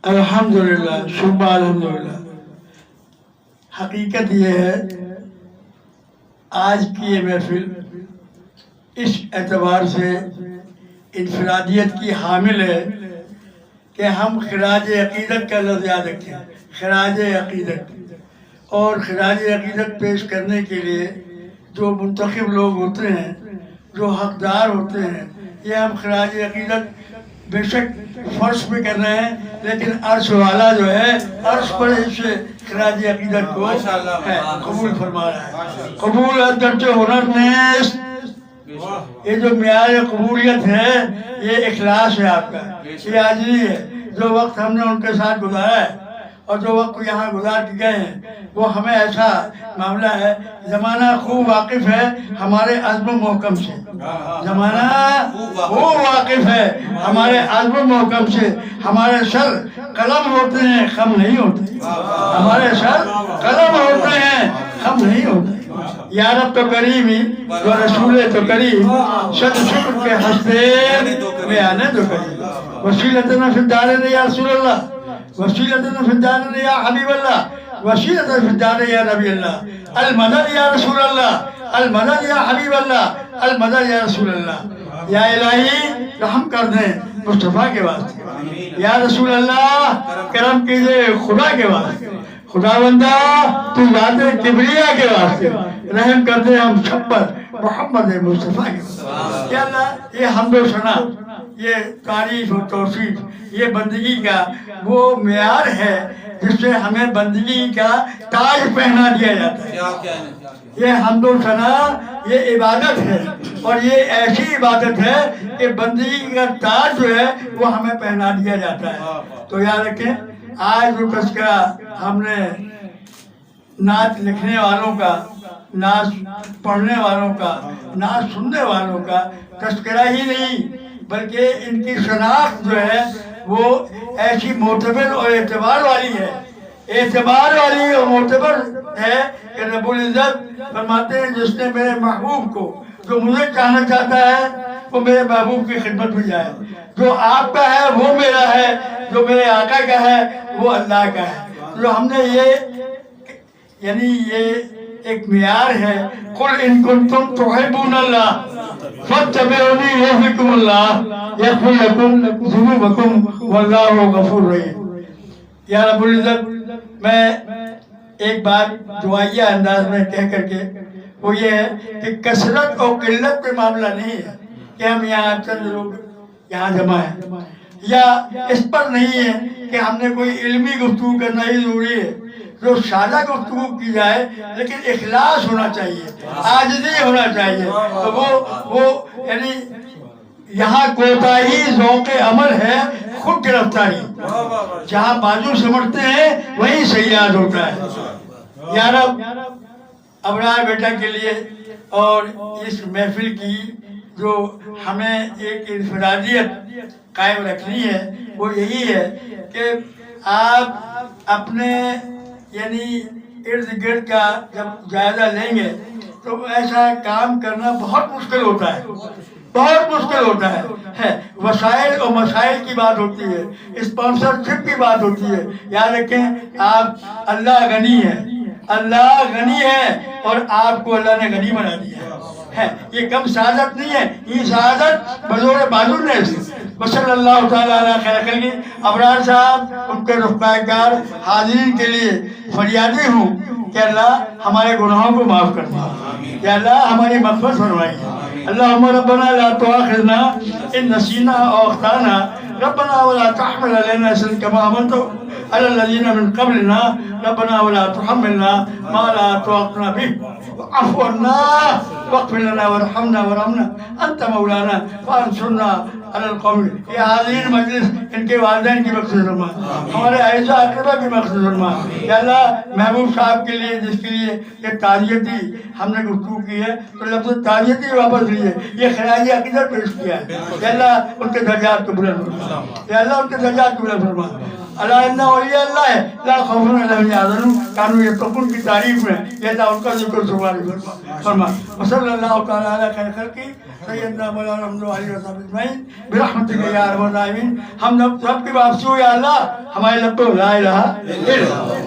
الحمدللہ شبہ الحمدللہ۔ حقیقت یہ ہے آج کی یہ محفل اس اعتبار سے انفرادیت کی حامل ہے کہ ہم خراج عقیدت کا لفظ یاد رکھیں، خراج عقیدت، اور خراج عقیدت پیش کرنے کے لیے جو منتخب لوگ ہوتے ہیں، جو حقدار ہوتے ہیں، یہ ہم خراج عقیدت بے شک فرض پہ کر رہے ہیں، لیکن عرش والا جو ہے عرش پر اس خراج عقیدت کو قبول فرما رہا ہے۔ قبول درجہ ہنر نیست، یہ جو معیار قبولیت ہے یہ اخلاص ہے آپ کا، یہ عاجزی ہے۔ جو وقت ہم نے ان کے ساتھ گزارا ہے اور جو وقت یہاں گزار کے گئے ہیں وہ ہمیں ایسا معاملہ ہے، زمانہ خوب واقف ہے ہمارے عزم و محکم سے، زمانہ خوب واقف ہے ہمارے عزم و محکم سے۔ ہمارے سر قلم ہوتے ہیں، خم نہیں ہوتے، ہمارے سر قلم ہوتے ہیں، خم نہیں ہوتے۔ یا رب تو کریمی و رسول تو کریم، صد شکر کے ہنستے میں آنے تو کریم۔ وسیلتنا فی الدارین یا رسول اللہ، وسیلتنا فی الدارین یا حبیب اللہ، وسیلتنا فی الدارین یا نبی اللہ، المدد یا رسول اللہ، المدد یا حبیب اللہ، المدد یا رسول اللہ۔ یا الہی رحم کر دیں مصطفیٰ کے واسطے، یا رسول اللہ کرم کیجئے خدا کے واسطے، خدا بندہ تو ذات کبریا کے واسطے رحم کر دے ہم سب پر محمد مصطفیٰ کے واسطے۔ یا اللہ یہ حمد و ثنا، یہ تعریف و توصیف، یہ بندگی کا وہ معیار ہے جس سے ہمیں بندگی کا تاج پہنا دیا جاتا ہے۔ یہ حمد و ثنا یہ عبادت ہے، اور یہ ایسی عبادت ہے کہ بندگی کا تاج جو ہے وہ ہمیں پہنا دیا جاتا ہے۔ تو یاد رکھیں آج جو تذکرہ ہم نے نعت لکھنے والوں کا، نعت پڑھنے والوں کا، نعت سننے والوں کا تذکرہ ہی نہیں بلکہ ان کی شناخت جو ہے وہ ایسی معتبر اور اعتبار والی ہے، اعتبار والی اور معتبر ہے کہ رب العزت فرماتے ہیں جس نے میرے محبوب کو، جو مجھے چاہنا چاہتا ہے وہ میرے محبوب کی خدمت میں جائے، جو آپ کا ہے وہ میرا ہے، جو میرے آقا کا ہے وہ اللہ کا ہے۔ جو ہم نے یہ یعنی یہ ایک معیار ہے، قل ان کنتم تحبون اللہ فاتبعونی یحببکم اللہ یغفر لکم ذنوبکم واللہ غفور رحیم۔ یا رب العزت میں ایک بات دعائیہ انداز میں کہہ کر کے وہ یہ ہے کہ کثرت اور قلت پہ معاملہ نہیں ہے کہ ہم یہاں چند لوگ یہاں جمع ہیں، یا اس پر نہیں ہے کہ ہم نے کوئی علمی گفتگو کرنا ہی ضروری ہے۔ جو سادہ گفتگو کی جائے لیکن اخلاص ہونا چاہیے، عاجزی ہونا چاہیے، تو وہ یعنی یہاں کوتاہی ذوق عمل ہے، خود گرفتاری، جہاں بازو سمجھتے ہیں وہیں سیاد ہوتا ہے۔ یا رب ابرار بیٹا کے لیے اور اس محفل کی جو ہمیں ایک انفرادیت قائم رکھنی ہے وہ یہی ہے کہ آپ اپنے یعنی ارد گرد کا جب جائزہ لیں گے تو ایسا کام کرنا بہت مشکل ہوتا ہے، بہت مشکل ہوتا ہے۔ وسائل اور مسائل کی بات ہوتی ہے، اسپانسرشپ کی بات ہوتی ہے۔ یاد رکھیں آپ اللہ غنی ہے، اللہ غنی ہے اور آپ کو اللہ نے غنی بنا دیا ہے۔ یہ کم سعادت نہیں ہے، یہ سعادت بزور بازو نے وصلی اللہ تعالیٰ علیہ خیر خلق۔ ابرار صاحب ان کے رفقائے کار حاضرین کے لیے فریادی ہوں کہ اللہ ہمارے گناہوں کو معاف کر دیں، کہ اللہ ہماری مغفرت فرمائیے۔ اللہم ربنا لا تؤاخذنا ان نسینا او اخطانا، ربنا ولا تحمل علينا اصرا كما حملته على الذين من قبلنا، ربنا ولا تحملنا ما لا طاقة به، واعف عنا واغفر لنا وارحمنا وارحمنا انت مولانا فانصرنا علی القوم۔ یہ حاضرین مجلس ان کے والدین کی مغفرت فرما، ہمارے اعزاء اقربا کی مغفرت فرما۔ یا اللہ محبوب صاحب کے لیے جس کے لیے یہ تعزیتی ہم نے گفتگو کی ہے تو لفظ تعزیتی واپس لیے، یہ خراج عقیدت پیش کیا ہے۔ یا اللہ ان کے درجات کو بلند فرما، یا اللہ ان کے درجات کو بلند فرما۔ اللہ ان اولیاء اللہ ہے لا خوف علیہم ولا هم يحزنون، کانوا یتقون کی تعریف میں یہ اللہ ان کا ذکر سبحان فرما۔ وصلی وصلی اللہ تعالی علی خیر خلقی سیدنا مولانا محمد علیہ وسلم اجمعین برحمتک یا ارحم الراحمین. ہم سب کی واپسی ہو یا اللہ ہمارے لب کو لا الہ الا اللہ.